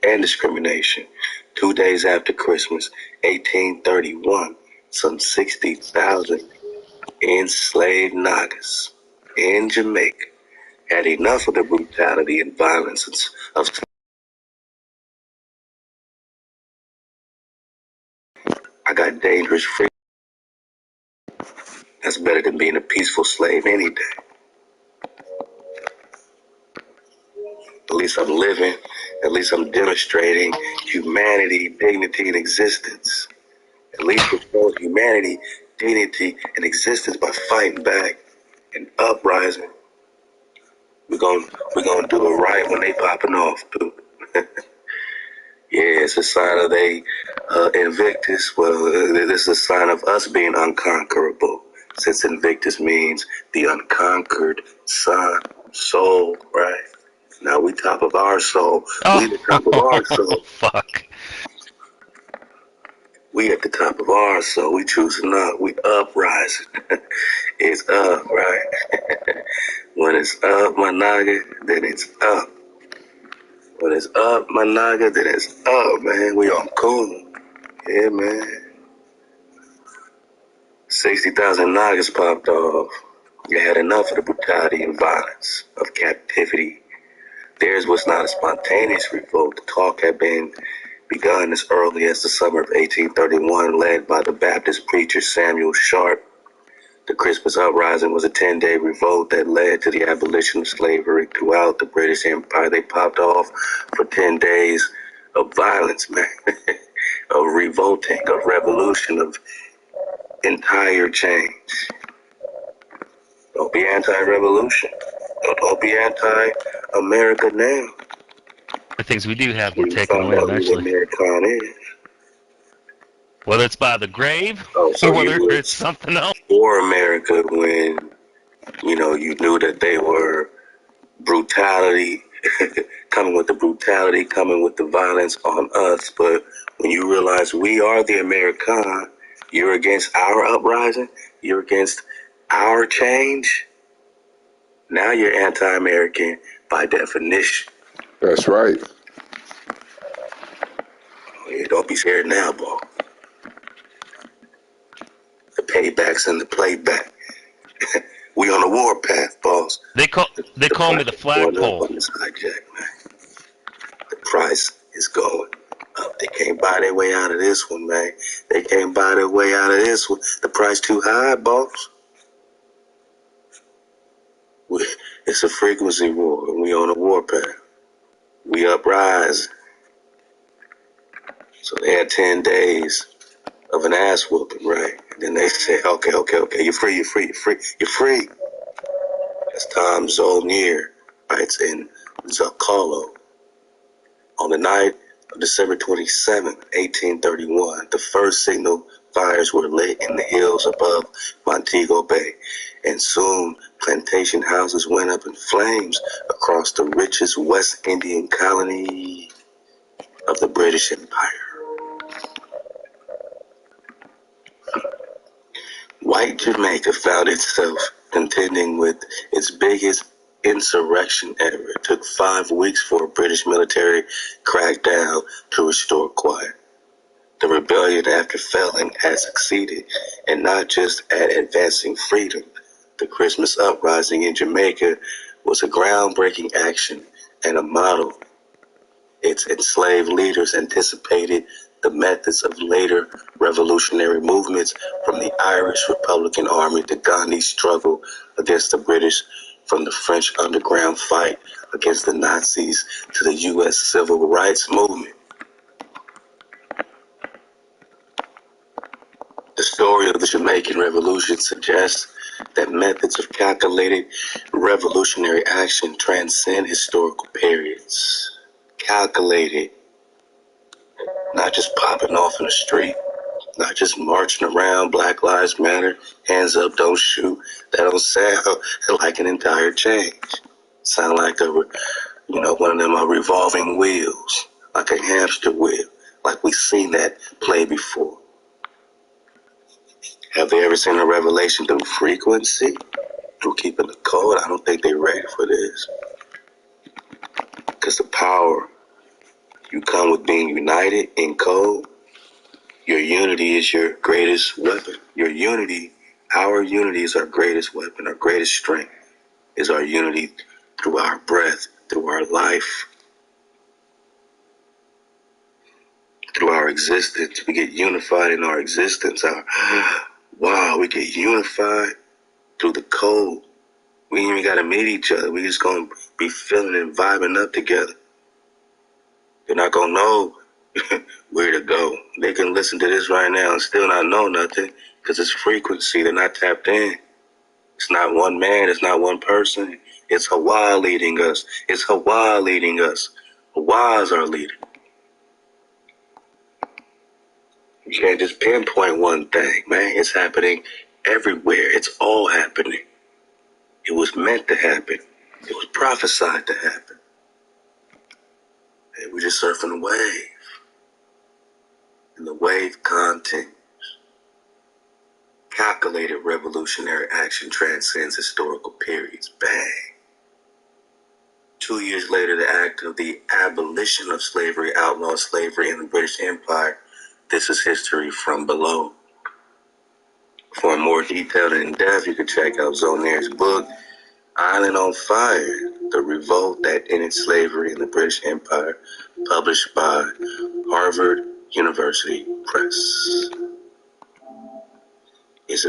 and discrimination. 2 days after Christmas, 1831, some 60,000 enslaved Nagas in Jamaica had enough of the brutality and violence of I got dangerous free. That's better than being a peaceful slave any day. At least I'm living. At least I'm demonstrating humanity, dignity, and existence. At least we show humanity, dignity, and existence by fighting back and uprising. We're gonna do it right when they popping off, too. Yeah, it's a sign of they Invictus. Well, this is a sign of us being unconquerable, since Invictus means the unconquered sun, soul, right? Now we top of our soul. Oh, we the top of our soul. Fuck. We at the top of our soul. We choosing up. We uprising. It's up, right? When it's up, my naga, then it's up. When it's up, my naga, then it's up, man. We on cool. Yeah, man. 60,000 Nagas popped off. They had enough of the brutality and violence of captivity. Theirs was not a spontaneous revolt. The talk had been begun as early as the summer of 1831, led by the Baptist preacher Samuel Sharp. The Christmas uprising was a 10-day revolt that led to the abolition of slavery throughout the British Empire. They popped off for 10 days of violence, man, of revolting, of revolution, of entire change. Don't be anti-revolution. Don't be anti-America now. The things we do have We get taken find away out who eventually. American is. Whether it's by the grave So or whether it's something else. For America when, you knew that they were brutality, coming with the brutality, coming with the violence on us. But when you realize we are the American, you're against our uprising, you're against our change, now you're anti-American by definition. That's right. Yeah, don't be scared now, boy. The payback's in the playback. We on the war path, boss. They call me the flagpole. On this hijack, man. The price is going up. They can't buy their way out of this one, man. They can't buy their way out of this one. The price too high, boss. It's a frequency war, and we on a war path. We uprise. So they had 10 days of an ass whooping, right? And then they say, okay, you're free. As Tom Zolnier writes in Zakalo, on the night of December 27, 1831, the first signal fires were lit in the hills above Montego Bay, and soon plantation houses went up in flames across the richest West Indian colony of the British Empire. White Jamaica found itself contending with its biggest insurrection ever. It took 5 weeks for a British military crackdown to restore quiet. The rebellion, after failing, had succeeded, and not just at advancing freedom. The Christmas uprising in Jamaica was a groundbreaking action and a model. Its enslaved leaders anticipated the methods of later revolutionary movements, from the Irish Republican Army to Gandhi's struggle against the British, from the French underground fight against the Nazis to the U.S. Civil Rights Movement. The story of the Jamaican Revolution suggests that methods of calculated revolutionary action transcend historical periods. Calculated, not just popping off in the street, not just marching around, Black Lives Matter, hands up, don't shoot. That don't sound like an entire change. Sound like one of them revolving wheels, like a hamster wheel, like we've seen that play before. Have they ever seen a revelation through frequency, through keeping the code? I don't think they're ready for this. Because the power You come with being united in code. Your unity is your greatest weapon. Our unity is our greatest weapon. Our greatest strength is our unity through our breath, through our life, through our existence. We get unified in our existence. We get unified through the code. We ain't even got to meet each other. We just going to be feeling and vibing up together. They're not going to know where to go. They can listen to this right now and still not know nothing because it's frequency. They're not tapped in. It's not one man. It's not one person. It's Hawa leading us. It's Hawa leading us. Hawa is our leader. You can't just pinpoint one thing, man. It's happening everywhere. It's all happening. It was meant to happen. It was prophesied to happen. And we're just surfing the wave. And the wave continues. Calculated revolutionary action transcends historical periods. Bang. 2 years later, the act of the abolition of slavery outlawed slavery in the British Empire. This is history from below. For a more detailed and in-depth, you can check out Zonaire's book, Island on Fire, The Revolt That Ended Slavery in the British Empire, published by Harvard University Press. It's a